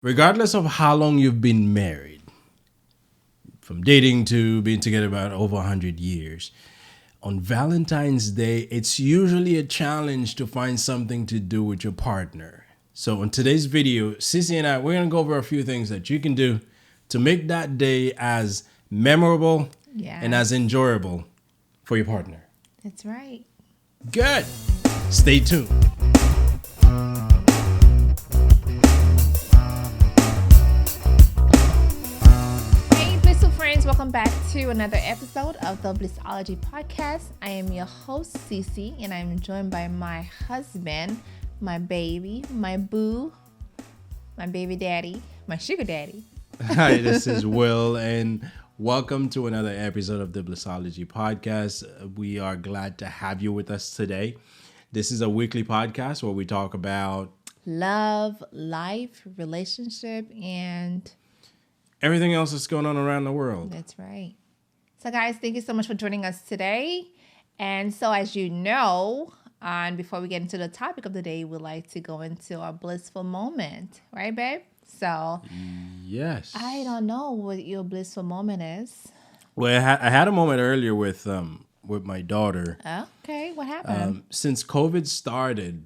Regardless of how long you've been married, from dating to being together about over 100 years, on Valentine's Day, it's usually a challenge to find something to do with your partner. So in today's video, Cece and I, we're going to go over a few things that you can do to make that day as memorable and as enjoyable for your partner. That's right. Good. Stay tuned. Welcome back to another episode of the Blissology podcast. I am your host, Cece, and I'm joined by my husband, my baby, my boo, my baby daddy, my sugar daddy. Hi, this is Will, and welcome to another episode of the Blissology podcast. We are glad to have you with us today. This is a weekly podcast where we talk about love, life, relationship, and everything else that's going on around the world. That's right. So, guys, thank you so much for joining us today. And so, as you know, and before we get into the topic of the day, we'd like to go into our blissful moment. Right, babe? So, yes. I don't know what your blissful moment is. Well, I had a moment earlier with my daughter. Okay, what happened? Since COVID started,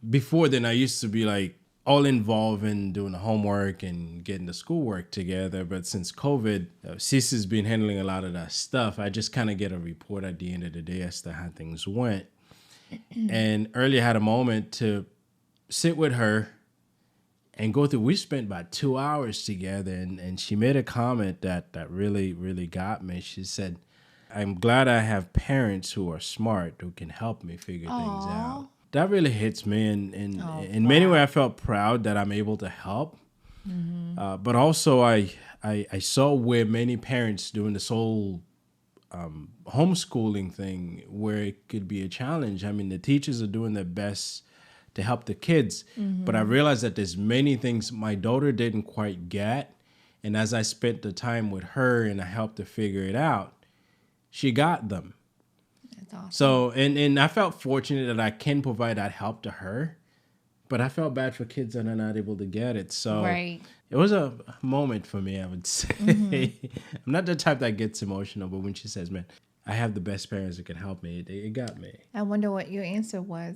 before then, I used to be like, all involved in doing the homework and getting the schoolwork together. But since COVID, Cece's been handling a lot of that stuff. I just kind of get a report at the end of the day as to how things went. And earlier I had a moment to sit with her and go through. We spent about 2 hours together, and she made a comment that really, really got me. She said, "I'm glad I have parents who are smart, who can help me figure things out." That really hits me, and in many ways I felt proud that I'm able to help. But also I saw where many parents doing this whole homeschooling thing, where it could be a challenge. I mean, the teachers are doing their best to help the kids, but I realized that there's many things my daughter didn't quite get. And as I spent the time with her and I helped her figure it out, she got them. Awesome. So, and I felt fortunate that I can provide that help to her, but I felt bad for kids that are not able to get it. So right. It was a moment for me, I would say. I'm not the type that gets emotional, but when she says, "Man, I have the best parents that can help me," it got me. I wonder what your answer was.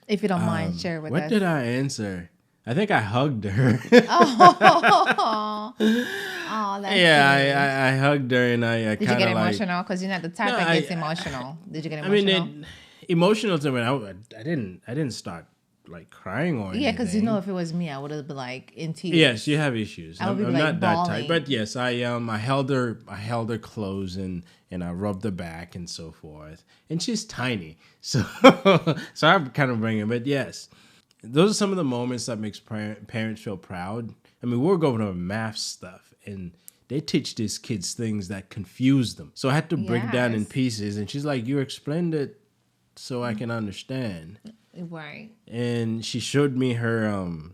If you don't mind, share with us. What did I answer? I think I hugged her. Oh, that's I hugged her, and I Did you get emotional? Because you're not the type that gets emotional. Did you get emotional? I mean, emotional to me. I didn't start like crying or anything. Yeah, because if it was me, I would have been like in tears. Yes, you have issues. I would be I'm like not bawling. that type, but yes, I held her close and I rubbed her back and so forth. And she's tiny, so I'm kind of bringing. But yes, those are some of the moments that makes parents feel proud. I mean, we're going over math stuff, and they teach these kids things that confuse them. So I had to break down in pieces, and she's like, "You explained it so I can understand." Right. And she showed me her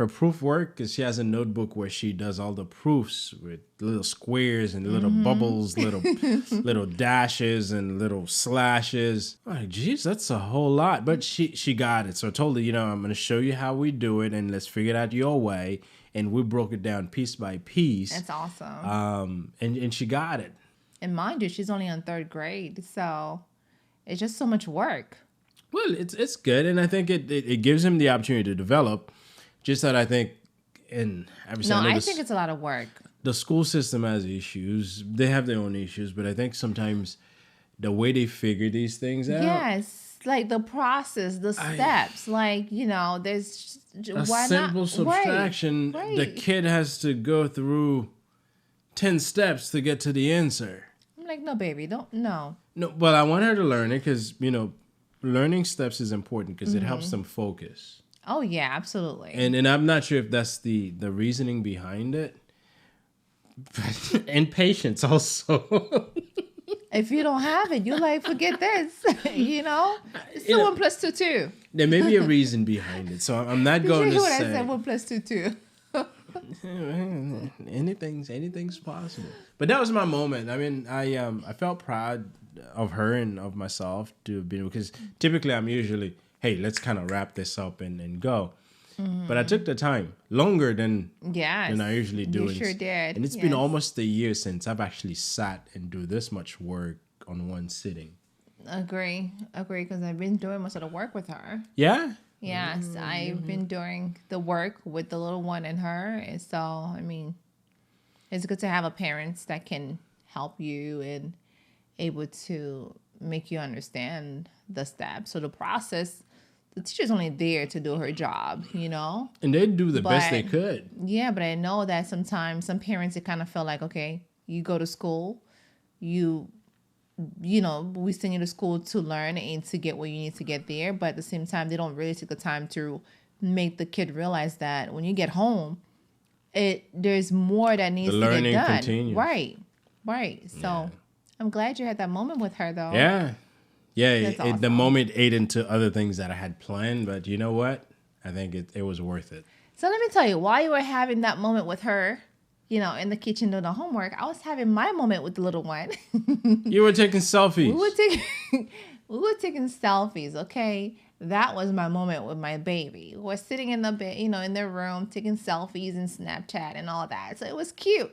proof work, because she has a notebook where she does all the proofs with little squares and little bubbles, little dashes and little slashes. I'm like, geez, that's a whole lot. But she got it. So I told her, I'm going to show you how we do it, and let's figure it out your way. And we broke it down piece by piece. That's awesome. And she got it. And mind you, she's only on 3rd grade, so it's just so much work. Well, it's good, and I think it gives him the opportunity to develop. Just that I think, and obviously I think it's a lot of work. The school system has issues. They have their own issues, but I think sometimes the way they figure these things out. Yes, like the process, the steps, there's a simple subtraction. Right. The kid has to go through 10 steps to get to the answer. I'm like, no, baby, don't. No, well, I want her to learn it because learning steps is important because it helps them focus. Oh, yeah, absolutely. And I'm not sure if that's the reasoning behind it. But, and patience also. If you don't have it, you're like, forget this. It's still 1 + 2 2. There may be a reason behind it. So I'm not going to say. I said 1 + 2 2. Anything's possible. But that was my moment. I mean, I felt proud of her and of myself to have been, because typically I'm usually, hey, let's kind of wrap this up and go. But I took the time longer than Yes. I usually do. You sure did. And it's been almost a year since I've actually sat and do this much work on one sitting. Agree, because I've been doing most of the work with her. Yeah? Yes, I've been doing the work with the little one and her. And so, I mean, it's good to have a parent that can help you and able to make you understand the steps. So the process, the teacher's only there to do her job, you know? And they do the best they could. Yeah, but I know that sometimes some parents, they kind of feel like, okay, you go to school, you know, we send you to school to learn and to get what you need to get there. But at the same time, they don't really take the time to make the kid realize that when you get home, there's more that needs to get done. The learning continues. Right. So I'm glad you had that moment with her, though. Yeah. Awesome. The moment ate into other things that I had planned. But you know what? I think it was worth it. So let me tell you, while you were having that moment with her, you know, in the kitchen doing the homework, I was having my moment with the little one. You were taking selfies. We were taking selfies, okay? That was my moment with my baby. We're sitting in the bed, you know, in their room, taking selfies and Snapchat and all that. So it was cute.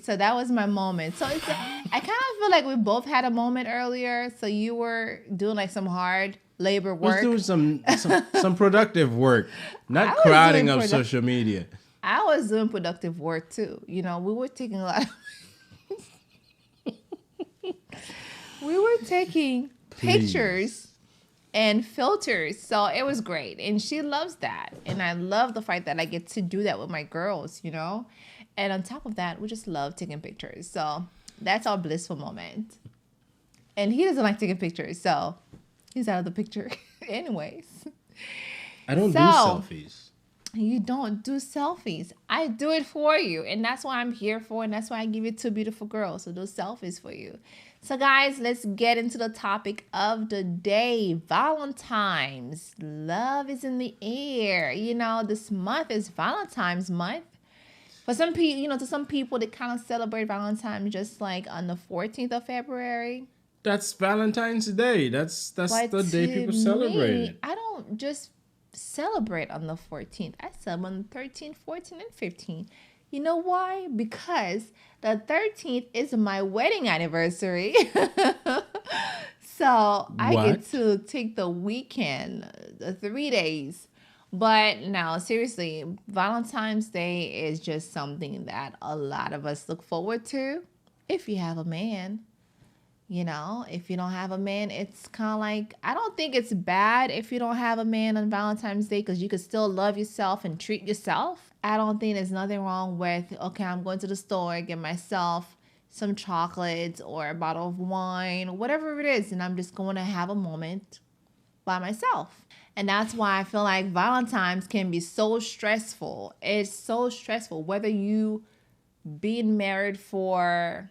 So that was my moment. So I kind of feel like we both had a moment earlier. So you were doing like some hard labor work. I was doing some productive work, not crowding up social media. I was doing productive work too. You know, we were taking a lot of pictures and filters. So it was great. And she loves that. And I love the fact that I get to do that with my girls, you know. And on top of that, we just love taking pictures. So that's our blissful moment. And he doesn't like taking pictures. So he's out of the picture anyways. I don't do selfies. You don't do selfies. I do it for you. And that's what I'm here for. And that's why I give you two beautiful girls. So those selfies for you. So guys, let's get into the topic of the day. Valentine's. Love is in the air. You know, this month is Valentine's month. For some people, you know, to some people, they kind of celebrate Valentine's just like on the 14th of February. That's Valentine's Day. That's the day people celebrate it. I don't just celebrate on the 14th. I celebrate on the 13th, 14th, and 15th. You know why? Because the 13th is my wedding anniversary. So I get to take the weekend, the 3 days. But no, seriously, Valentine's Day is just something that a lot of us look forward to. If you have a man, you know, if you don't have a man, it's kind of like, I don't think it's bad if you don't have a man on Valentine's Day because you could still love yourself and treat yourself. I don't think there's nothing wrong with, okay, I'm going to the store and get myself some chocolates or a bottle of wine, whatever it is, and I'm just going to have a moment by myself. And that's why I feel like Valentine's can be so stressful. It's so stressful, whether you been married for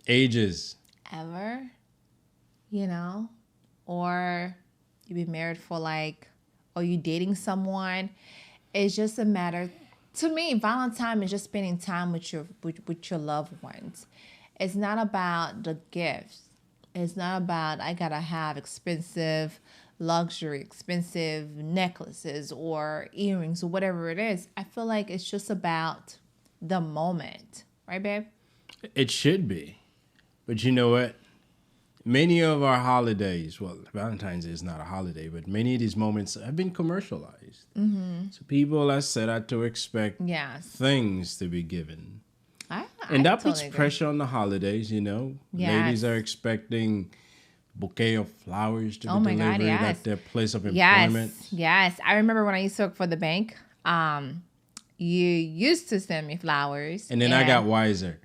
ages. Ever, you know, or you've been married for like, or you dating someone. It's just a matter. To me, Valentine is just spending time with your loved ones. It's not about the gifts. It's not about I gotta have expensive necklaces or earrings or whatever it is. I feel like it's just about the moment, right, babe? It should be. But you know what? Many of our holidays, well, Valentine's Day is not a holiday, but many of these moments have been commercialized. Mm-hmm. So people are set out to expect things to be given. And that puts pressure on the holidays, you know. Yes. Ladies are expecting bouquet of flowers to be delivered at their place of employment. Yes. I remember when I used to work for the bank, you used to send me flowers. And then I got wiser.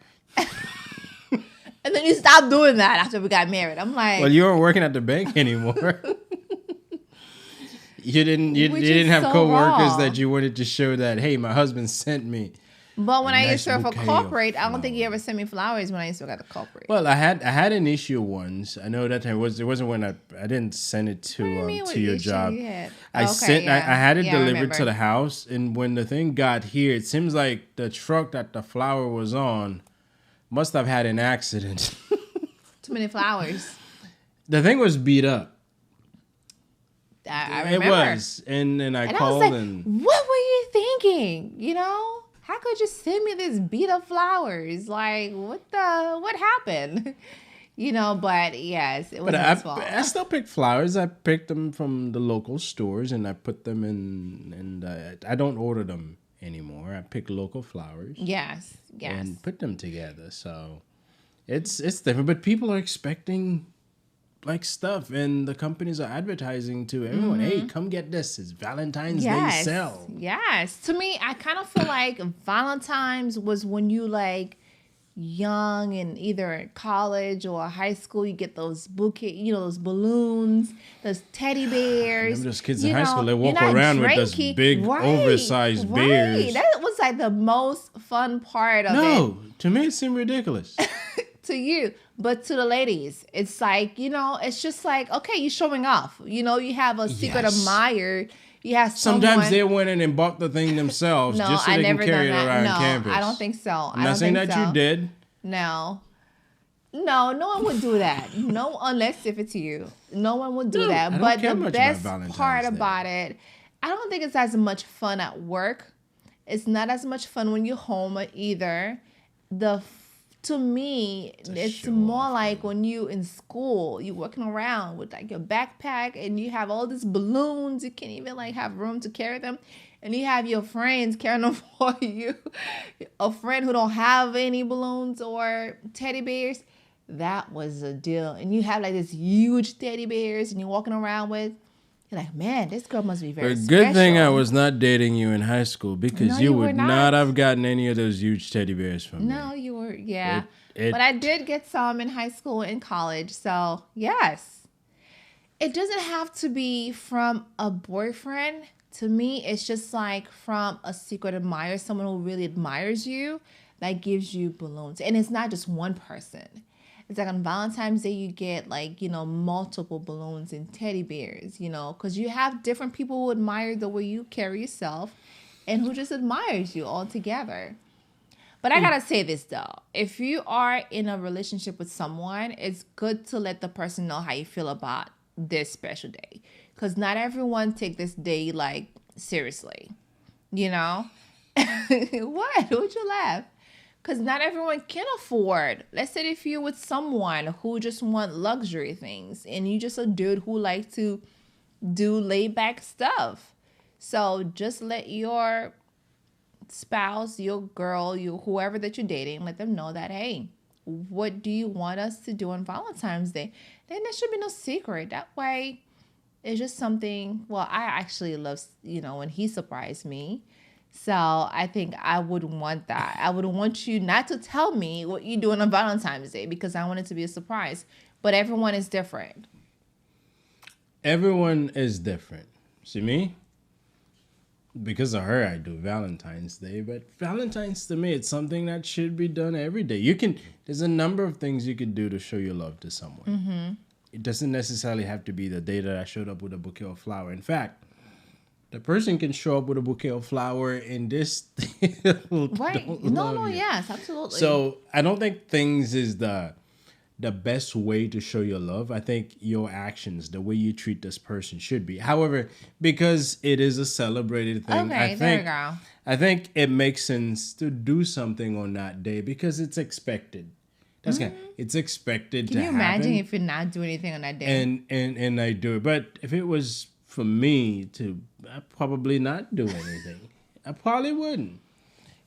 And then you stopped doing that after we got married. I'm like, well, you weren't working at the bank anymore. You didn't have coworkers that you wanted to show that, hey, my husband sent me. But when I used to work for corporate, I don't think you ever sent me flowers when I used to work at the corporate. Well, I had an issue once. I know that it wasn't when I didn't send it to your job. I had it delivered to the house, and when the thing got here, it seems like the truck that the flower was on must have had an accident. Too many flowers. The thing was beat up. I It remember. was, and I And I called was like, and what were you thinking? You know, how could you send me this beat of flowers? Like, what happened? You know, but yes, it but wasn't his fault. I still pick flowers. I picked them from the local stores and I put them and I don't order them anymore. I pick local flowers Yes. and put them together. So it's different, but people are expecting like stuff, and the companies are advertising to everyone. Hey, come get this. It's Valentine's Day sale. Yes. To me, I kind of feel like Valentine's was when you like young and either in college or high school, you get those bouquet, those balloons, those teddy bears. Remember those kids in high school, they walk around with those big oversized bears. That was like the most fun part of it. No, to me it seemed ridiculous. To you, but to the ladies, it's like, it's just like, okay, you're showing off. You have a secret admirer. You have Sometimes they went in and bought the thing themselves just so they can carry it around campus. I don't think so. I'm not saying that you did. No, no one would do that. No, unless if it's you. No one would do that. But the best part about it, I don't think it's as much fun at work. It's not as much fun when you're home either. To me, it's more like when you in school, you're walking around with like your backpack and you have all these balloons. You can't even like have room to carry them. And you have your friends carrying them for you. A friend who don't have any balloons or teddy bears. That was a deal. And you have like this huge teddy bears and you're walking around with. You're like, man, this girl must be very special. Good thing I was not dating you in high school, because you would not have gotten any of those huge teddy bears from me. No, you were, yeah. But I did get some in high school and college. So, yes. It doesn't have to be from a boyfriend. To me, it's just like from a secret admirer, someone who really admires you, that gives you balloons. And it's not just one person. It's like on Valentine's Day, you get like, multiple balloons and teddy bears, because you have different people who admire the way you carry yourself and who just admires you all together. But I got to say this, though. If you are in a relationship with someone, it's good to let the person know how you feel about this special day. Because not everyone take this day, like, seriously. What? Would you laugh? Because not everyone can afford. Let's say if you're with someone who just want luxury things and you just a dude who like to do laid back stuff. So just let your spouse, your girl, whoever that you're dating, let them know that, hey, what do you want us to do on Valentine's Day? Then there should be no secret. That way it's just something, well, I actually love, when he surprised me. So I think I would want that. I would want you not to tell me what you're doing on Valentine's Day because I want it to be a surprise. But everyone is different. Everyone is different. See me? Because of her, I do Valentine's Day. But Valentine's, to me, it's something that should be done every day. There's a number of things you could do to show your love to someone. Mm-hmm. It doesn't necessarily have to be the day that I showed up with a bouquet of flowers. In fact, the person can show up with a bouquet of flowers and this right. No, yes, absolutely. So I don't think things is the best way to show your love. I think your actions, the way you treat this person should be. However, because it is a celebrated thing, there we go. I think it makes sense to do something on that day because it's expected. It's expected to happen. Can you imagine if you're not doing anything on that day? And I do it. But if it was for me I'd probably not do anything. I probably wouldn't.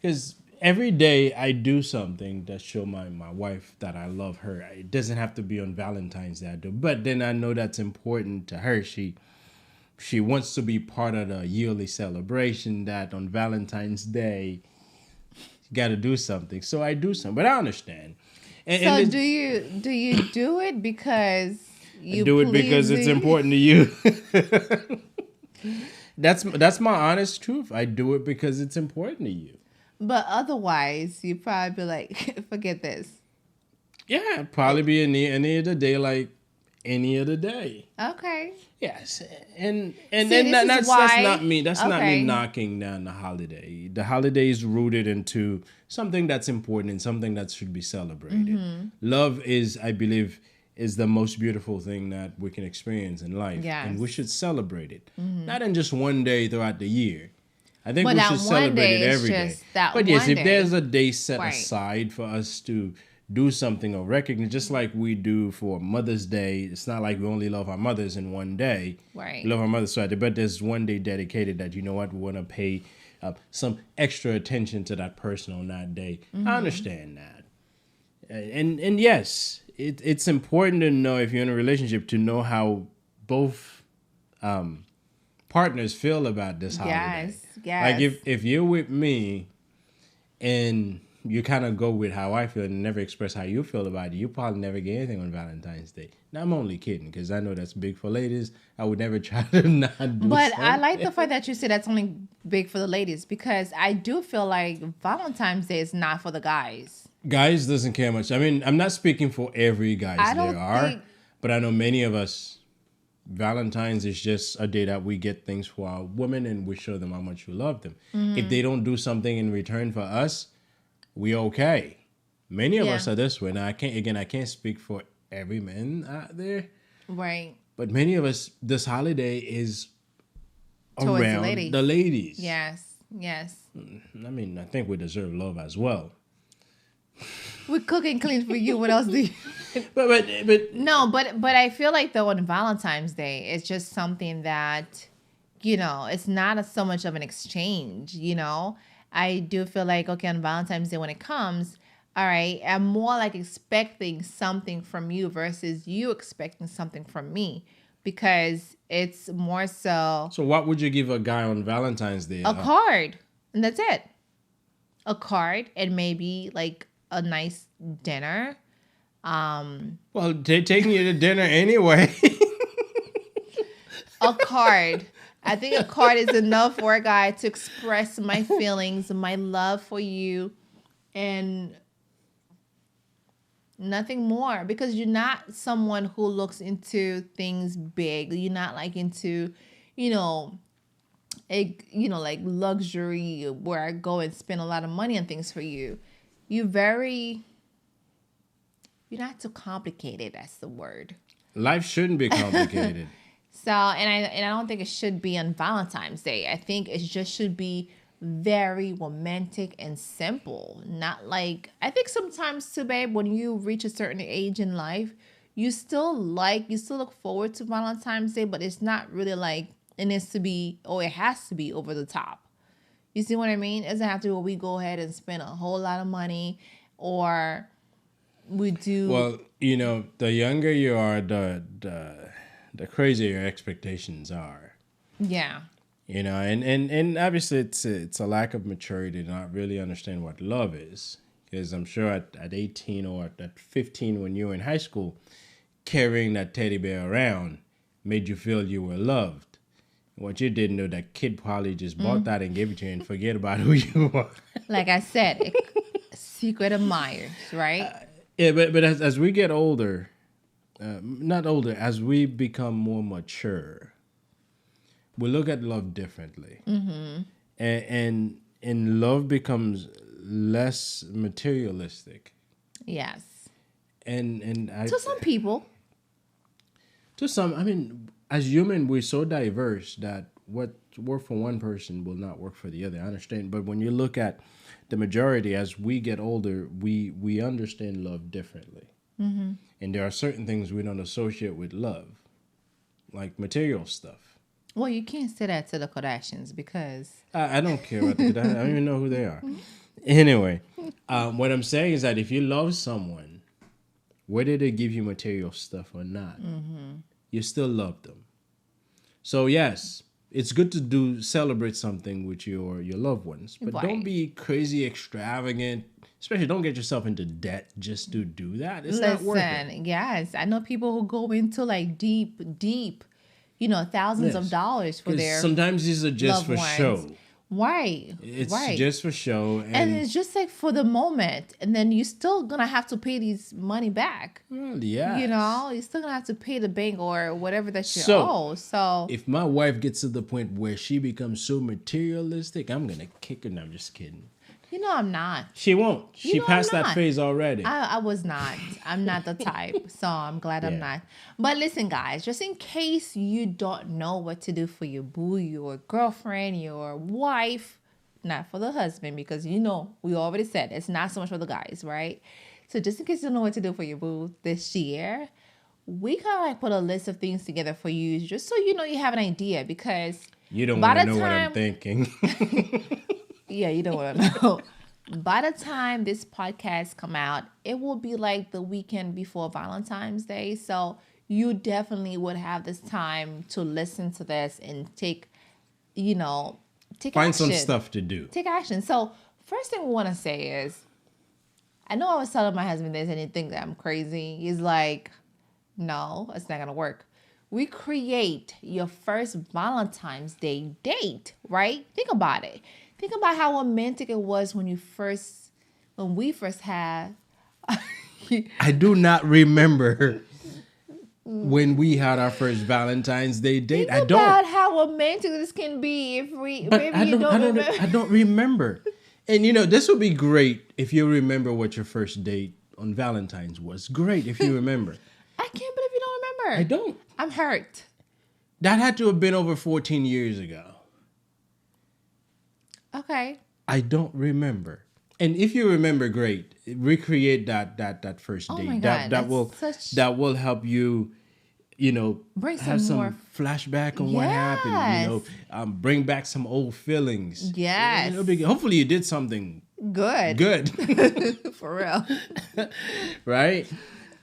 Because every day I do something that show my wife that I love her. It doesn't have to be on Valentine's Day I do. But then I know that's important to her. She wants to be part of the yearly celebration that on Valentine's Day you got to do something. So I do something. But I understand. So do you do it because you do it because it's important to you? That's my honest truth. I do it because it's important to you. But otherwise, you probably be like, forget this. Yeah, it'd probably be any other day, like any other day. Okay. Yes, and that's not me. That's not me knocking down the holiday. The holiday is rooted into something that's important and something that should be celebrated. Mm-hmm. Love is, I believe, is the most beautiful thing that we can experience in life. Yes. And we should celebrate it. Not in just one day throughout the year. I think But we that should one celebrate day it is every day. just that But yes, one if day. there's a day set Right. aside for us to do something or recognize, just like we do for Mother's Day, it's not like we only love our mothers in one day. Right. We love our mothers throughout the day, but there's one day dedicated that, you know what, we want to pay some extra attention to that person on that day. I understand that. And yes, it's important to know, if you're in a relationship, to know how both partners feel about this holiday. Yes. Like if you're with me and you kind of go with how I feel and never express how you feel about it, you probably never get anything on Valentine's Day. Now, I'm only kidding, because I know that's big for ladies. I would never try to not do But something. I like the fact that you said that's only big for the ladies, because I do feel like Valentine's Day is not for the guys. Guys doesn't care much. I mean, I'm not speaking for every guy there are, but I know many of us, Valentine's is just a day that we get things for our women and we show them how much we love them. If they don't do something in return for us, we okay. Many of us are this way. Now, I can't speak for every man out there. Right. But many of us, this holiday is Towards around the ladies. Yes. I mean, I think we deserve love as well. We cook and clean for you. What else do you? But No, but I feel like though on Valentine's Day, it's just something that, it's not so much of an exchange. I do feel like, okay, on Valentine's Day when it comes, all right, I'm more like expecting something from you versus you expecting something from me, because it's more so. So what would you give a guy on Valentine's Day? A card, and that's it. A card, and maybe like a nice dinner. Well, they're taking you to dinner anyway. A card. I think a card is enough for a guy to express my feelings, my love for you, and nothing more. Because you're not someone who looks into things big. You're not like into, like luxury where I go and spend a lot of money on things for you. You're not too complicated. That's the word. Life shouldn't be complicated. So, and I don't think it should be on Valentine's Day. I think it just should be very romantic and simple. Not like, I think sometimes too, babe, when you reach a certain age in life, you still look forward to Valentine's Day, but it's not really like it needs to be, or it has to be over the top. You see what I mean? It doesn't have to be where we go ahead and spend a whole lot of money, or we do. Well, the younger you are, the crazier your expectations are. Yeah. And obviously it's a lack of maturity to not really understand what love is. Because I'm sure at 18 or at 15 when you were in high school, carrying that teddy bear around made you feel you were loved. What you didn't know, that kid probably just bought that and gave it to you and forget about who you are. Like I said, secret admirers, right? Yeah, but as we get older, not older, as we become more mature, we look at love differently. Mm-hmm. And love becomes less materialistic. Yes. And to some people. To some, I mean, as human, we're so diverse that what works for one person will not work for the other. I understand. But when you look at the majority, as we get older, we understand love differently. Mm-hmm. And there are certain things we don't associate with love, like material stuff. Well, you can't say that to the Kardashians because... I don't care about the Kardashians. I don't even know who they are. Anyway, what I'm saying is that if you love someone, whether they give you material stuff or not, you still love them. So yes, it's good to celebrate something with your loved ones, but don't be crazy extravagant. Especially don't get yourself into debt just to do that. It's not worth it. Yes, I know people who go into like deep, thousands of dollars for their sometimes these are just for show. Right. It's just for show. And it's just like for the moment. And then you're still going to have to pay these money back. Well, yeah. You're still going to have to pay the bank or whatever that you owe. So if my wife gets to the point where she becomes so materialistic, I'm going to kick her. No, I'm just kidding. You know I'm not. She won't. You She know passed I'm that not. phase already. I was not. I'm not the type. So I'm glad I'm Yeah. not. But listen, guys, just in case you don't know what to do for your boo, your girlfriend, your wife, not for the husband, because you know, we already said it's not so much for the guys, right? So just in case you don't know what to do for your boo this year, we kind of like put a list of things together for you just so you know you have an idea, because You don't by want to the know what I'm time- thinking. yeah, you don't want to know. By the time this podcast come out, it will be like the weekend before Valentine's Day. So you definitely would have this time to listen to this and take Find action. some stuff to do. Take action. So first thing we want to say is, I know I was telling my husband this and he think that I'm crazy. He's like, no, it's not going to work. We create your first Valentine's Day date, right? Think about it. Think about how romantic it was when we first had. I do not remember when we had our first Valentine's Day date. Think about how romantic this can be if we. But Maybe I you don't remember. I don't remember. And this would be great if you remember what your first date on Valentine's was. Great if you remember. I can't believe you don't remember. I don't. I'm hurt. That had to have been over 14 years ago. Okay. I don't remember. And if you remember, great. Recreate that first date. Oh my God, that will help you, Bring have some some more- flashback on what happened. Bring back some old feelings. Yes. Hopefully you did something Good. For real. Right?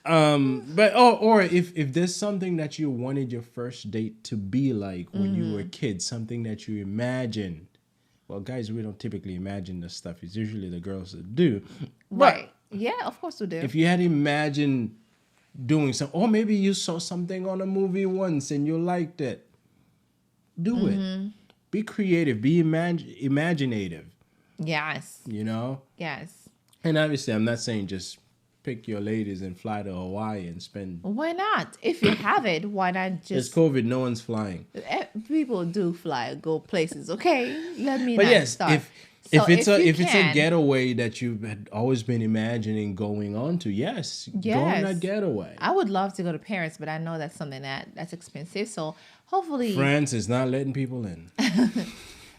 But or if there's something that you wanted your first date to be like when you were a kid, something that you imagined. Well, guys, we don't typically imagine this stuff. It's usually the girls that do. Right. Yeah, of course we do. If you had imagined doing something, or maybe you saw something on a movie once and you liked it, do it. Be creative. Be imaginative. Yes. Yes. And obviously, I'm not saying just pick your ladies and fly to Hawaii and spend. Why not? If you have it, why not It's just... COVID. No one's flying. People do fly, go places, okay? Let me But not yes, start. if So it's a can- getaway that you had always been imagining going on to, go on that getaway. I would love to go to Paris, but I know that's something that's expensive. So hopefully... France is not letting people in.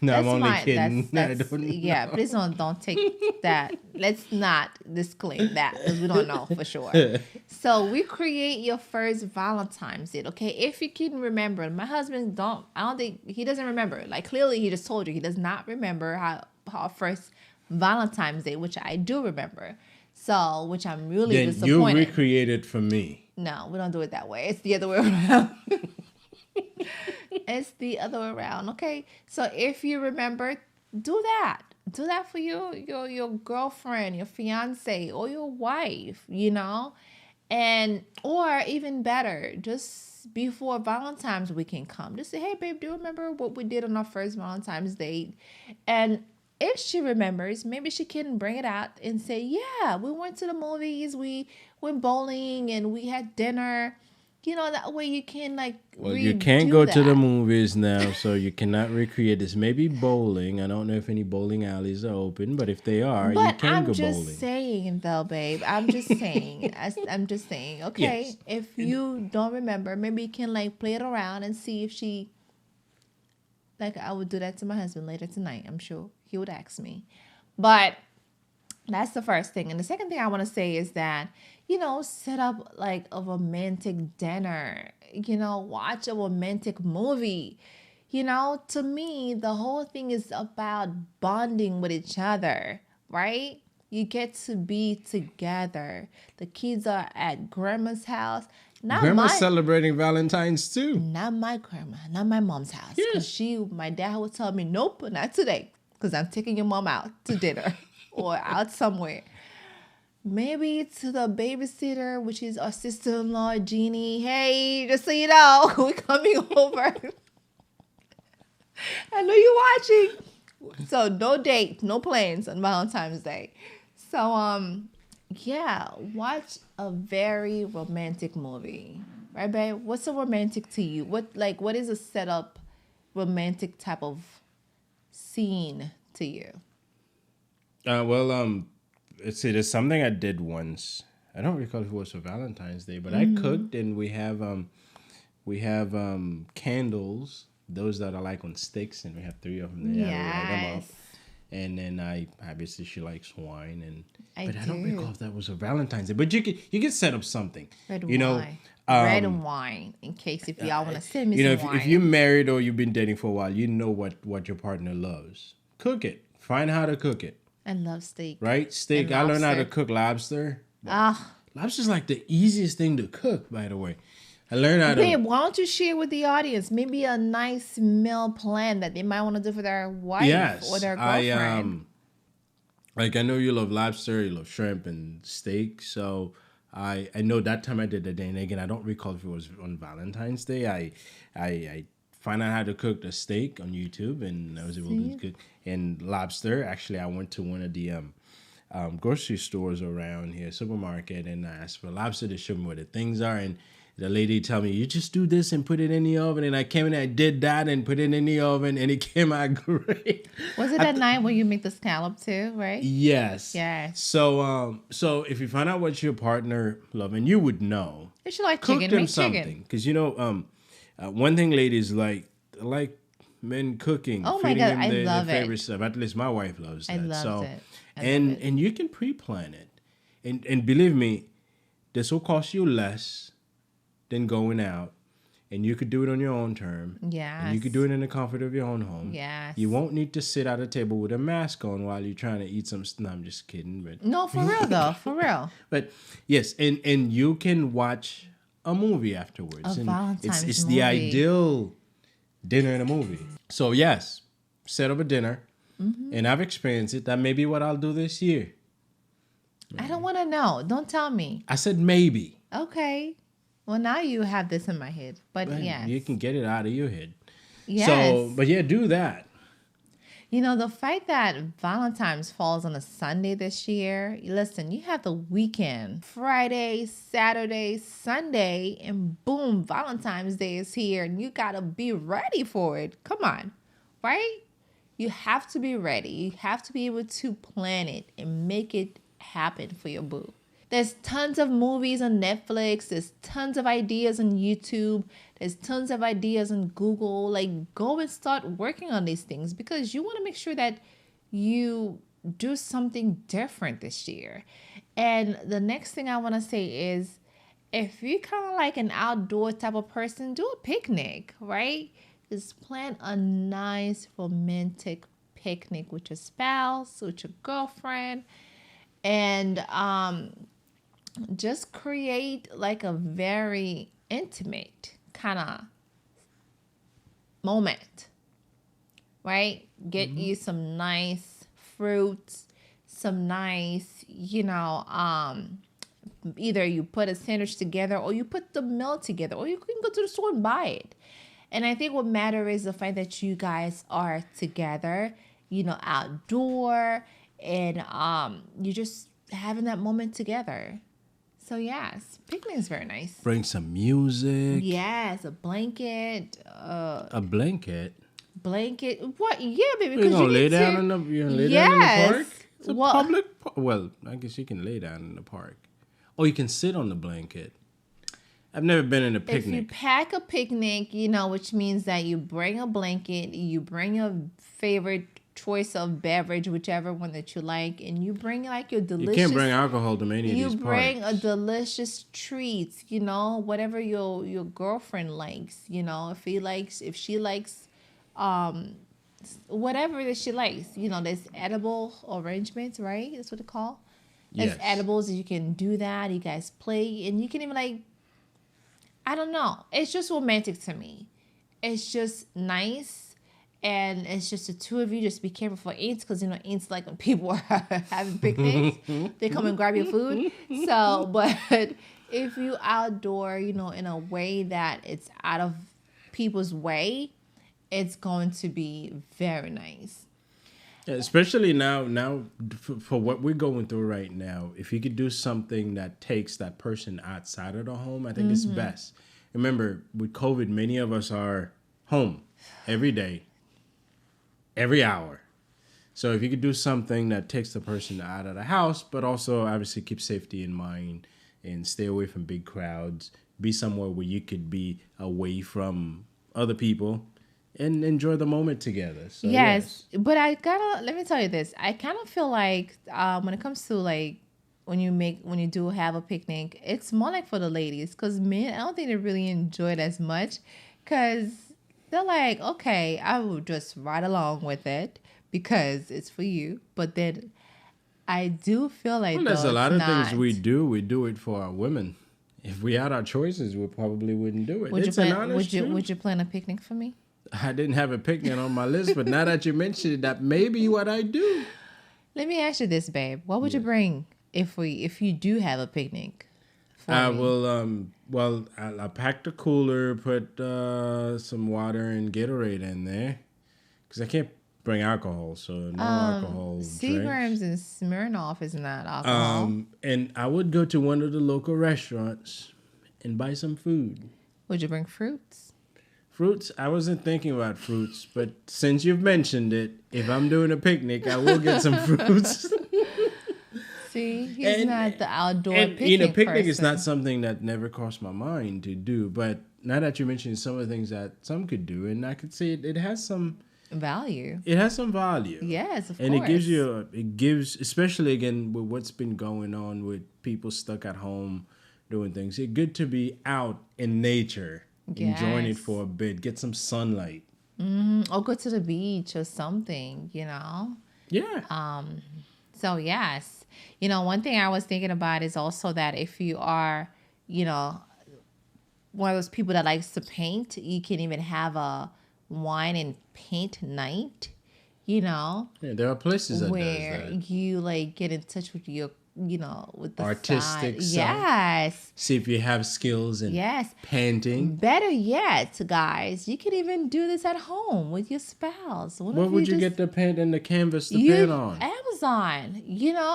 No, I'm only kidding. I don't know. Yeah, please don't take that. Let's not disclaim that because we don't know for sure. So we create your first Valentine's date, okay? If you can remember, my husband I don't think he doesn't remember. Like clearly he just told you he does not remember how our first Valentine's Day, which I do remember. So, which I'm really Then disappointed. you recreate it for me. No, we don't do it that way. It's the other way around. It's the other way around, okay? So if you remember, do that. Do that for your girlfriend, your fiance, or your wife, And or even better, just before Valentine's weekend come, just say, hey babe, do you remember what we did on our first Valentine's date? And if she remembers, maybe she can bring it out and say, yeah, we went to the movies, we went bowling, and we had dinner. That way you can Well, you can't go to the movies now, so you cannot recreate this. Maybe bowling. I don't know if any bowling alleys are open, but if they are, you can go bowling. I'm just saying, though, babe. I'm just saying. I'm just saying. Okay, Yes. If you don't remember, maybe you can play it around and see if she. I would do that to my husband later tonight. I'm sure he would ask me, but that's the first thing. And the second thing I want to say is that, set up a romantic dinner, watch a romantic movie. To me, the whole thing is about bonding with each other, right? You get to be together. The kids are at grandma's house. Grandma's celebrating Valentine's too. Not my grandma, not my mom's house. Yes. My dad would tell me, nope, not today, because I'm taking your mom out to dinner or out somewhere. Maybe to the babysitter, which is our sister-in-law, Jeannie. Hey, just so you know, we're coming over. I know you're watching. So no date, no plans on Valentine's Day. So, watch a very romantic movie. Right, babe? What's a romantic to you? What is a setup romantic type of scene to you? Let's see. There's something I did once. I don't recall if it was for Valentine's Day, but I cooked, and we have candles. Those that are like on sticks, and we have three of them. There. I light them up, Yes, and then I obviously she likes wine, I but I don't recall do. if that was a Valentine's Day. But you could set up something, Red you know. wine. Red wine, in case if y'all want to send me You know, some if you're wine. married or you've been dating for a while, you know what your partner loves. Cook it. Find how to cook it. I love steak Right? Steak. and I learned how to lobster. cook lobster. Ah, Lobster's like the easiest thing to cook, by the way. I learned how babe, to. why don't you share with the audience maybe a nice meal plan that they might want to do for their wife or Yes, their I girlfriend? like I know you love lobster, you love shrimp and steak, so I know that time I did the day, and again I don't recall if it was on Valentine's Day. I find out how to cook the steak on YouTube, and I was able to See? cook and lobster. Actually, I went to one of the grocery stores around here, supermarket, and I asked for lobster to show me where the things are, and the lady tell me, you just do this and put it in the oven, and I came in and I did that and put it in the oven, and it came out great. Was it that night where you make the scallop too, right? Yes. Yes. So if you find out what your partner love, and you would know, If you like cook chicken, them make something, chicken. because one thing ladies like men cooking, Oh my feeding God, them I their love it. favorite stuff. At least my wife loves I that. loved So, it. I and love it. and you can pre-plan it, and believe me, this will cost you less than going out, and you could do it on your own term. And you could do it in the comfort of your own home. Yes. You won't need to sit at a table with a mask on while you're trying to eat some. No, I'm just kidding, but No, for real though, for real. but yes, and you can watch a movie afterwards. A And Valentine's it's movie. the ideal dinner and a movie. So yes, set up a dinner, and I've experienced it. That may be what I'll do this year. I don't want to know. Don't tell me. I said maybe. Okay. Well, now you have this in my head. But But yes. you can get it out of your head. Yes. So, but yeah, do that. You know, the fact that Valentine's falls on a Sunday this year, listen, you have the weekend, Friday, Saturday, Sunday, and boom, Valentine's Day is here, and you got to be ready for it. Come on, right? You have to be ready. You have to be able to plan it and make it happen for your boo. There's tons of movies on Netflix. There's tons of ideas on YouTube. There's tons of ideas on Google. Like, go and start working on these things because you want to make sure that you do something different this year. And the next thing I want to say is if you're kind of like an outdoor type of person, do a picnic, right? Just plan a nice romantic picnic with your spouse, with your girlfriend, and just create like a very intimate kind of moment, right? Get you some nice fruits, some nice, either you put a sandwich together or you put the meal together or you can go to the store and buy it. And I think what matters is the fact that you guys are together, outdoor, and you just having that moment together. So yes, picnic is very nice. Bring some music. Yes, a blanket. A blanket. Blanket. What? Yeah, baby. You're Because gonna you lay need down to. in the park. It's a Well, public. Well, I guess you can lay down in the park, or you can sit on the blanket. I've never been in a if you picnic. pack a picnic, which means that you bring a blanket, you bring your favorite choice of beverage, whichever one that you like, and you bring like your delicious. You can't bring alcohol to any of You these bring a parks. delicious treat, whatever your girlfriend likes, if she likes, whatever that she likes, there's edible arrangements, right? That's what they call. There's Yes. edibles, and you can do that. You guys play, and you can even I don't know. It's just romantic to me. It's just nice. And it's just the two of you. Just be careful for ants because, ants like when people are having picnics, they come and grab your food. So, but if you outdoor, in a way that it's out of people's way, it's going to be very nice. Yeah, especially now for what we're going through right now, if you could do something that takes that person outside of the home, I think it's best. Remember, with COVID, many of us are home every day, every hour. So if you could do something that takes the person out of the house, but also obviously keep safety in mind and stay away from big crowds, be somewhere where you could be away from other people and enjoy the moment together. So, Yes, but let me tell you this. I kind of feel like when it comes to like when you do have a picnic, it's more like for the ladies, because men, I don't think they really enjoy it as much, because they're like, okay, I will just ride along with it because it's for you. But then I do feel like well, there's a lot of things we do it for our women. If we had our choices, we probably wouldn't do it. It's an honest truth. Would you plan a picnic for me? I didn't have a picnic on my list, but now that you mentioned it, that may be what I do. Let me ask you this, babe. What would you bring if you do have a picnic? I will. Well, I packed a cooler, put some water and Gatorade in there, because I can't bring alcohol, so no alcohol Seagram's drinks. and Smirnoff is not alcohol. And I would go to one of the local restaurants and buy some food. Would you bring fruits? Fruits? I wasn't thinking about fruits, but since you've mentioned it, if I'm doing a picnic, I will get some fruits. See, he's not the outdoor picnic picnic person. is not something that never crossed my mind to do. But now that you mentioned some of the things that some could do, and I could say it has some value. It has some value. Yes, of and course. And it gives, especially again with what's been going on with people stuck at home doing things. It's good to be out in nature, enjoying it for a bit, get some sunlight. Mm-hmm. Or go to the beach or something, Yeah. So yes, one thing I was thinking about is also that if you are, one of those people that likes to paint, you can even have a wine and paint night, Yeah, there are places that where does that. you like get in touch with your, with the artistic side. self. Yes. See if you have skills in painting. Better yet, guys, you can even do this at home with your spouse. What would you get the paint and the canvas to paint on? Amazon.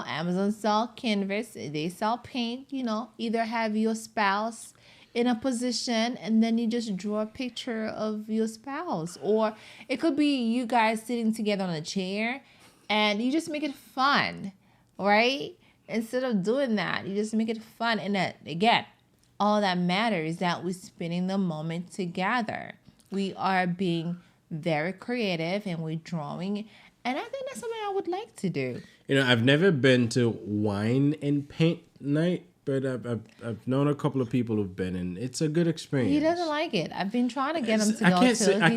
Amazon sell canvas. They sell paint. Either have your spouse in a position and then you just draw a picture of your spouse. Or it could be you guys sitting together on a chair and you just make it fun, right? Instead of doing that, you just make it fun. And that, again, all that matters is that we're spending the moment together. We are being very creative and we're drawing. And I think that's something I would like to do. I've never been to wine and paint night, but I've known a couple of people who've been, and it's a good experience. He doesn't like it. I've been trying to get him to go to. I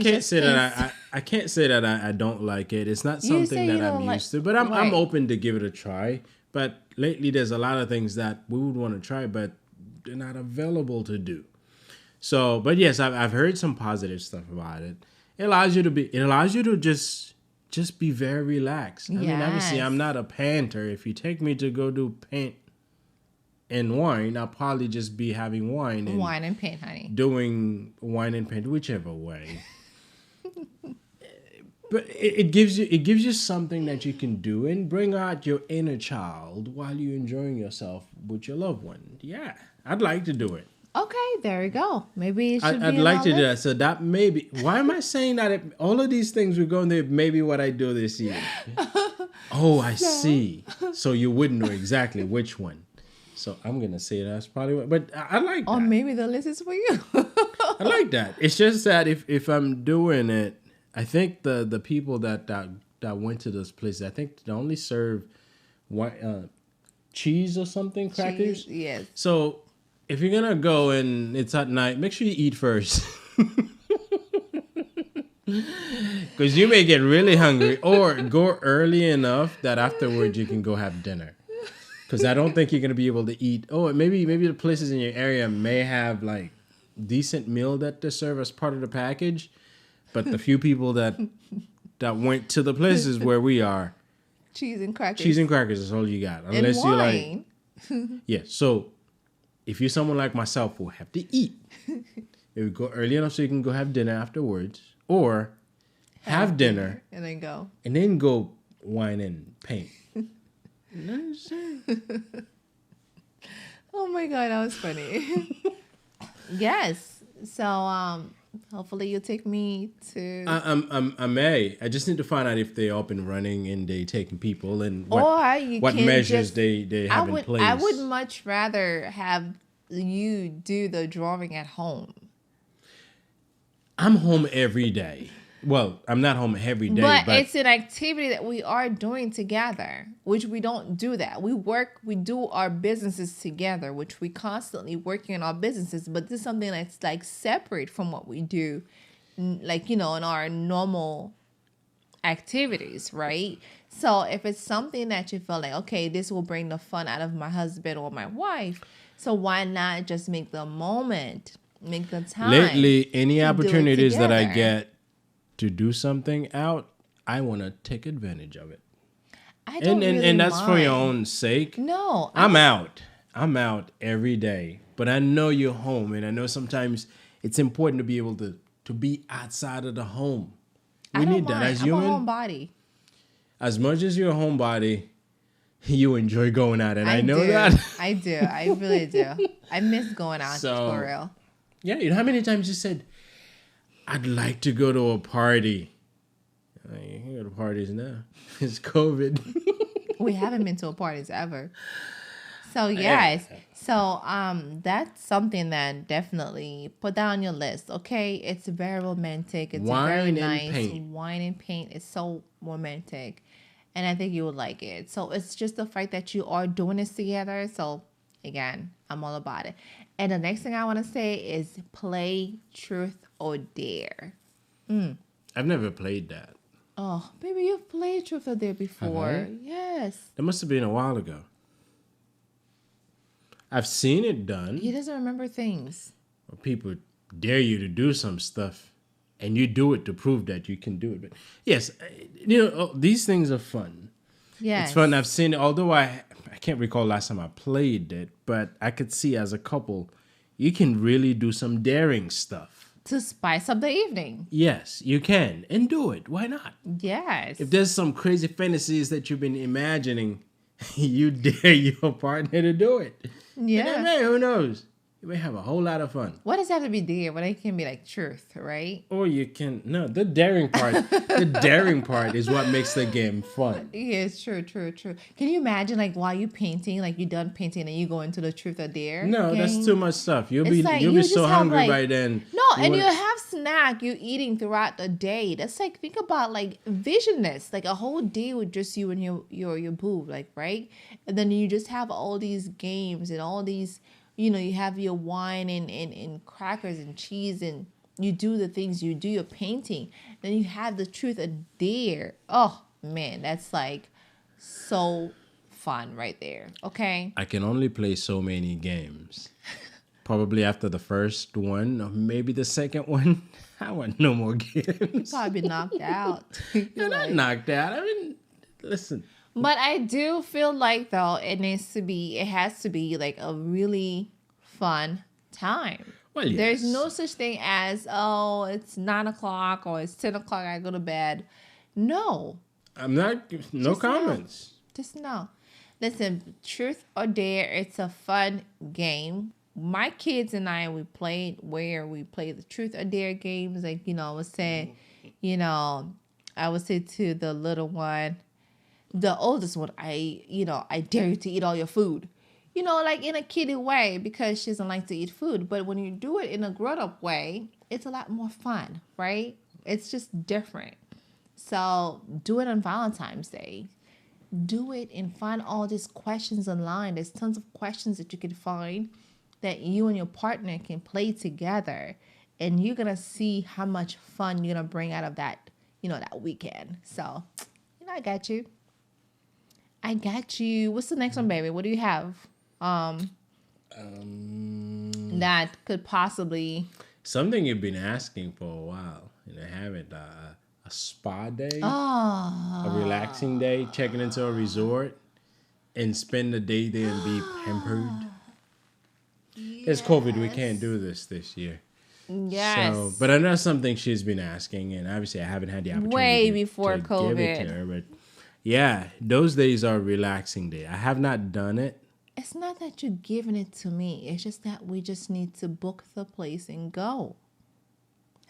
can't say that I don't like it. It's not something that I'm used to, but I'm open to give it a try. But lately, there's a lot of things that we would want to try, but they're not available to do. So, but yes, I've heard some positive stuff about it. It allows you to just be very relaxed. I mean, obviously, I'm not a painter. If you take me to go do paint and wine, I'll probably just be having wine and paint, honey. Doing wine and paint, whichever way. But it gives you something that you can do and bring out your inner child while you're enjoying yourself with your loved one. Yeah, I'd like to do it. Okay, there we go. Maybe it should be. I'd like to do that. So that maybe. Why am I saying that? All of these things we're going to maybe what I do this year. Oh, I see. So you wouldn't know exactly which one. So I'm gonna say that's probably what. But I like that. Or maybe the list is for you. I like that. It's just that if I'm doing it. I think the people that went to this place, I think they only serve cheese or something, crackers. Cheese, yes. So if you're gonna go and it's at night, make sure you eat first, because you may get really hungry, or go early enough that afterwards you can go have dinner. Because I don't think you're gonna be able to eat. Oh, maybe the places in your area may have like decent meal that they serve as part of the package. But the few people that went to the places where we are, cheese and crackers is all you got. Unless and wine. You like, yeah. So if you're someone like myself who have to eat, you would go early enough so you can go have dinner afterwards, or have dinner and then go wine and paint. Oh my God, that was funny. Yes. So Hopefully you'll take me to... I may. I just need to find out if they're up and running and they taking people and Or you what can measures just... they have in place. I would much rather have you do the drawing at home. I'm home every day. Well, I'm not home every day, but it's an activity that we are doing together, which we don't do that. We do our businesses together, which we constantly working on our businesses. But this is something that's like separate from what we do, like, in our normal activities, right? So if it's something that you feel like, okay, this will bring the fun out of my husband or my wife, so why not just make the moment, make the time? Lately, any opportunities that I get to do something out, I want to take advantage of it. I don't and that's for your own sake. No. I'm out every day. But I know you're home, and I know sometimes it's important to be able to be outside of the home. We need that as human. I'm a homebody. As much as you're a homebody, you enjoy going out, and I know do. that. I do. I really do. I miss going out, for real. Yeah, you know how many times you said, I'd like to go to a party. You can go to parties now. It's COVID. We haven't been to a parties ever. So yes. So that's something that definitely put that on your list. Okay. It's very romantic. It's very nice. Wine and paint is so romantic. And I think you would like it. So it's just the fact that you are doing this together. So again, I'm all about it. And the next thing I want to say is play truth or dare. I've never played that. Oh, baby, you've played truth or dare before. Yes. That must have been a while ago. I've seen it done. He doesn't remember things. People dare you to do some stuff, and you do it to prove that you can do it. But yes, these things are fun. Yeah, it's fun. I've seen it, although I can't recall last time I played it, but I could see as a couple, you can really do some daring stuff. To spice up the evening. Yes, you can. And do it. Why not? Yes. If there's some crazy fantasies that you've been imagining, you dare your partner to do it. Yeah. And then, who knows? You may have a whole lot of fun. What does it have to be dare? Well, it can be like truth, right? Or you can... No, the daring part. The daring part is what makes the game fun. Yes, true. Can you imagine, like, while you're painting, like, you're done painting and you go into the truth or dare No, game? That's too much stuff. You'll be so hungry by then. No, and you have snack you're eating throughout the day. That's like, think about, like, visionness. Like, a whole day with just you and your boo, like, right? And then you just have all these games and all these... you have your wine and crackers and cheese, and you do the things you do, your painting. Then you have the truth or dare. Oh, man, that's like so fun right there. Okay? I can only play so many games. Probably after the first one, or maybe the second one, I want no more games. You'd probably be knocked out. You're not knocked out. I mean, listen. But I do feel like, though, it has to be like a really fun time. Well, yes. There's no such thing as, it's 9 o'clock or it's 10 o'clock, I go to bed. No. I'm not, no just comments. No. Just no. Listen, truth or dare, it's a fun game. My kids and I, we play the truth or dare games. Like, I would say, I would say to the little one, the oldest one, I dare you to eat all your food. Like in a kiddie way, because she doesn't like to eat food. But when you do it in a grown-up way, it's a lot more fun, right? It's just different. So do it on Valentine's Day. Do it and find all these questions online. There's tons of questions that you can find that you and your partner can play together. And you're going to see how much fun you're going to bring out of that, that weekend. So, I got you. What's the next one, baby? What do you have? That could possibly... Something you've been asking for a while. Having a spa day. A relaxing day. Checking into a resort. And spend the day there and be pampered. Yes. It's COVID. We can't do this year. Yes. So, but I know something she's been asking. And obviously I haven't had the opportunity way before to COVID. give it to her. But yeah, those days are relaxing day. I have not done it. It's not that you're giving it to me. It's just that we just need to book the place and go.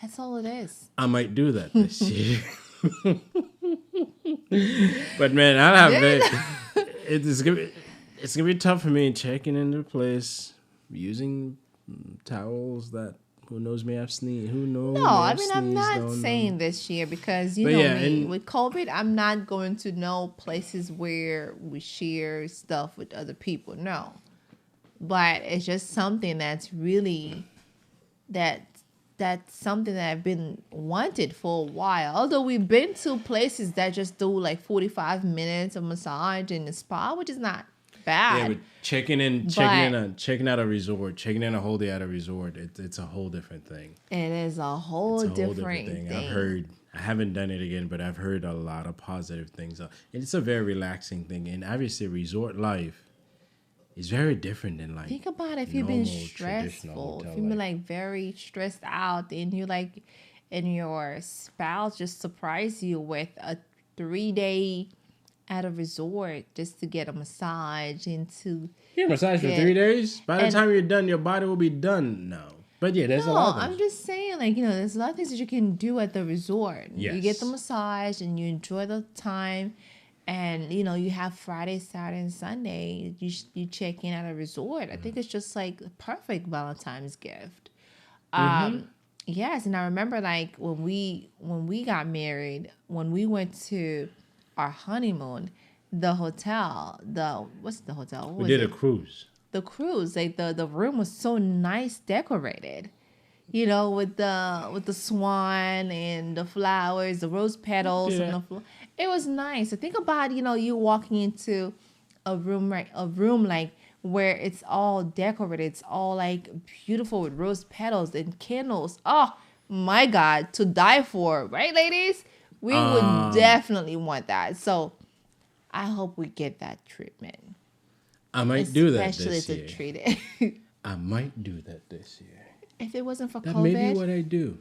That's all it is. I might do that this year. But man, I have it's gonna be tough for me checking into the place, using towels that who knows may have sneezed. Who knows? No, I mean, I'm not saying this year because you know me. With COVID, I'm not going to know places where we share stuff with other people. No, but it's just something that's really that's something that I've been wanted for a while. Although we've been to places that just do like 45 minutes of massage in the spa, which is not bad. Yeah, but checking out a resort, checking in a whole day at a resort, it's a whole different thing. It is a whole different thing. I haven't done it again, but I've heard a lot of positive things. It's a very relaxing thing, and obviously resort life is very different than like. Think about if you've been stressful, if you've been like very stressed out, and you like, and your spouse just surprised you with a 3-day at a resort just to get a massage and to massage for 3 days. By the time you're done, your body will be done now. But yeah, there's a lot of things. I'm just saying, like, you know, there's a lot of things that you can do at the resort. Yes. You get the massage and you enjoy the time. And, you know, you have Friday, Saturday, and Sunday. You check in at a resort. I think it's just like a perfect Valentine's gift. Yes, and I remember like when we got married, when we went to our honeymoon, the hotel, what's the hotel? We did a cruise. The cruise, like the room was so nice decorated. You know, with the swan and the flowers, the rose petals, and it was nice. So think about, you know, you walking into a room like where it's all decorated, it's all like beautiful with rose petals and candles. Oh my God, to die for, right, ladies? We would definitely want that. So I hope we get that treatment. I might do that this year. Especially to treat it. I might do that this year. If it wasn't for COVID. That may be what I do.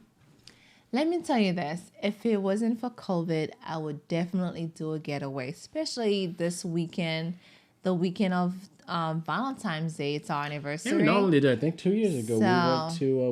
Let me tell you this. If it wasn't for COVID, I would definitely do a getaway. Especially this weekend, the weekend of Valentine's Day. It's our anniversary. Yeah, not only that, I think 2 years ago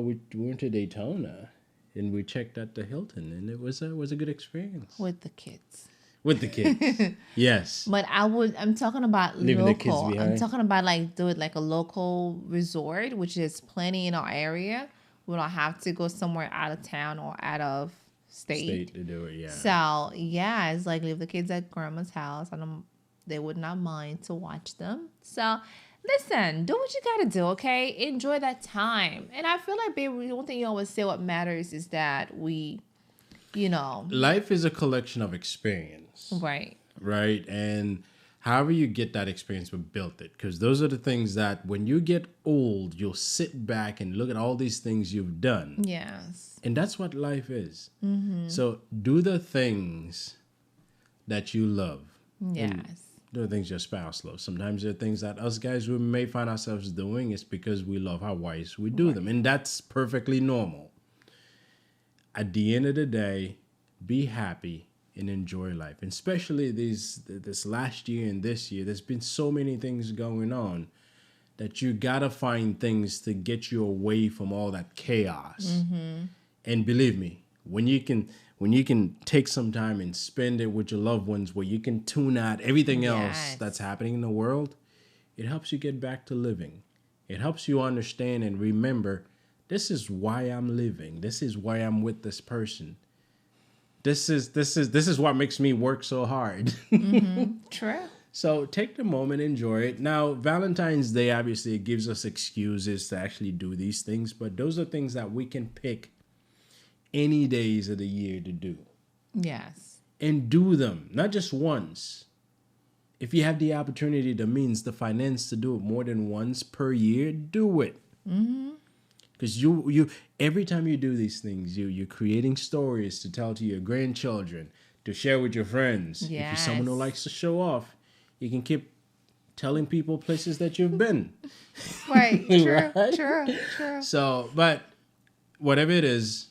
we went to Daytona and we checked out the Hilton, and it was a good experience. With the kids. With the kids. Yes. But I'm talking about leaving local. The kids behind. I'm talking about like do it like a local resort, which is plenty in our area. We don't have to go somewhere out of town or out of state to do it, yeah. So yeah, it's like leave the kids at grandma's house, and they would not mind to watch them. So listen, do what you gotta do, okay? Enjoy that time. And I feel like, baby, one thing you always say, what matters is that we, you know, life is a collection of experience. Right. And however you get that experience, but build it. Because those are the things that when you get old, you'll sit back and look at all these things you've done. Yes. And that's what life is. Mm-hmm. So do the things that you love. Yes. Do the things your spouse loves. Sometimes there are things that us guys we may find ourselves doing. It's because we love our wives. We do them. And that's perfectly normal. At the end of the day, be happy and enjoy life. And especially this last year and this year, there's been so many things going on that you gotta find things to get you away from all that chaos. Mm-hmm. And believe me, when you can take some time and spend it with your loved ones, where you can tune out everything else that's happening in the world, it helps you get back to living. It helps you understand and remember, this is why I'm living. This is why I'm with this person. This is what makes me work so hard. Mm-hmm. True. So take the moment, enjoy it. Now, Valentine's Day, obviously, it gives us excuses to actually do these things, but those are things that we can pick any days of the year to do. Yes. And do them, not just once. If you have the opportunity, the means, the finance to do it more than once per year, do it. Mm-hmm. Because you every time you do these things, you're creating stories to tell to your grandchildren, to share with your friends. Yes. If you're someone who likes to show off, you can keep telling people places that you've been. Right. True. So, but whatever it is,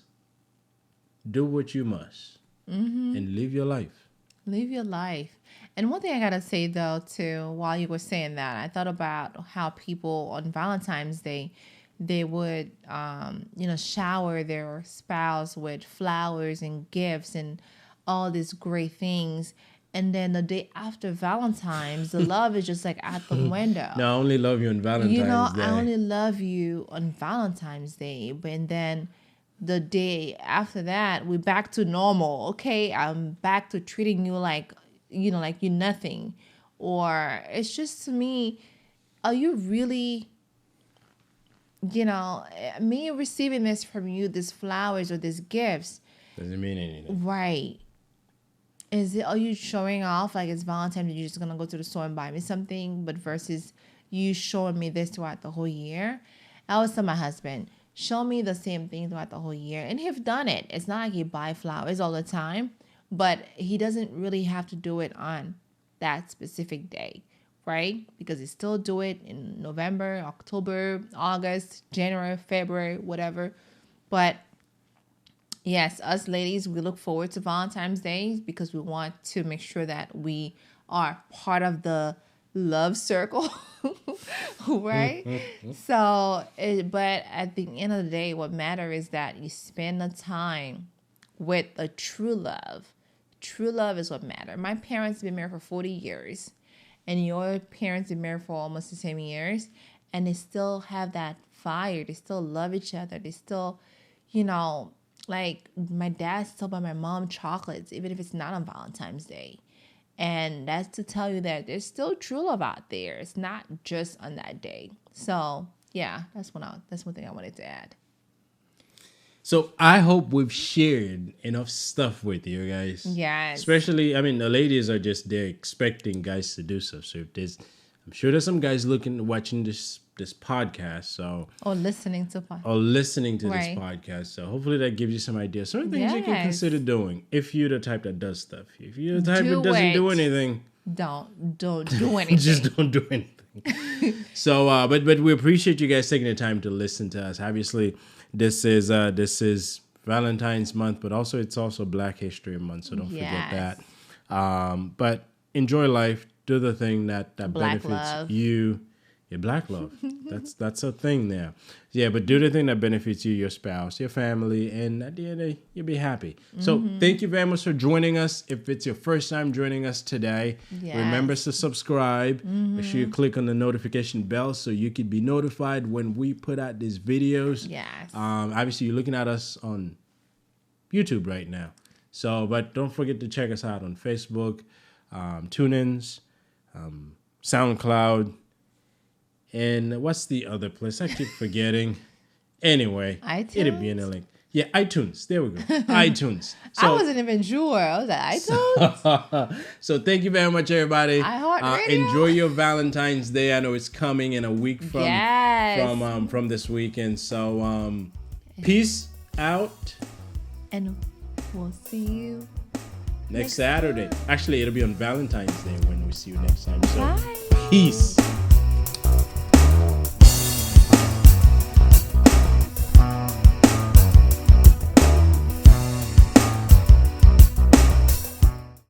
do what you must. Mm-hmm. And live your life. Live your life. And one thing I gotta say though too, while you were saying that, I thought about how people on Valentine's Day they would, shower their spouse with flowers and gifts and all these great things. And then the day after Valentine's, the love is just like out the window. No, I only love you on Valentine's Day. I only love you on Valentine's Day. But then the day after that, we're back to normal. Okay, I'm back to treating you like you're nothing. Or it's just, to me, are you really, me receiving this from you, these flowers or these gifts, doesn't mean anything. Right. Are you showing off like it's Valentine's and you're just going to go to the store and buy me something, but versus you showing me this throughout the whole year? I always tell my husband, show me the same thing throughout the whole year. And he've done it. It's not like he buy flowers all the time, but he doesn't really have to do it on that specific day, right? Because he still do it in November, October, August, January, February, whatever. But yes, us ladies, we look forward to Valentine's Day because we want to make sure that we are part of the love circle, right? But at the end of the day, what matters is that you spend the time with a true love. True love is what matters. My parents have been married for 40 years, and your parents have been married for almost the same years, and they still have that fire. They still love each other. They still, like my dad still buy my mom chocolates, even if it's not on Valentine's Day. And that's to tell you that there's still true love out there. It's not just on that day. So yeah, that's one thing I wanted to add. So I hope we've shared enough stuff with you guys. Yes. Especially, the ladies are just, they're expecting guys to do stuff. So I'm sure there's some guys watching this podcast, so or listening to this right. podcast. So hopefully that gives you some ideas, some things you can consider doing if you're the type that does stuff. If you're the type that doesn't do anything, don't do anything. Just don't do anything. So, but we appreciate you guys taking the time to listen to us. Obviously, this is Valentine's month, but it's also Black History Month, so don't forget that. But enjoy life. Do the thing that Black benefits love. you. Your black love. That's a thing there. Yeah, but do the thing that benefits you, your spouse, your family, and at the end of the day, you'll be happy. So thank you very much for joining us. If it's your first time joining us today, remember to subscribe. Make sure you click on the notification bell so you can be notified when we put out these videos. Yes. Obviously, you're looking at us on YouTube right now. So, but don't forget to check us out on Facebook, TuneIns, SoundCloud, and what's the other place? I keep forgetting. Anyway, iTunes? It'll be in the link. Yeah, iTunes. There we go. iTunes. So, I wasn't even sure. I was like, iTunes? So thank you very much, everybody. Enjoy your Valentine's Day. I know it's coming in a week from this weekend. So peace out. And we'll see you next Saturday. Actually, it'll be on Valentine's Day when we see you next time. So bye. Peace.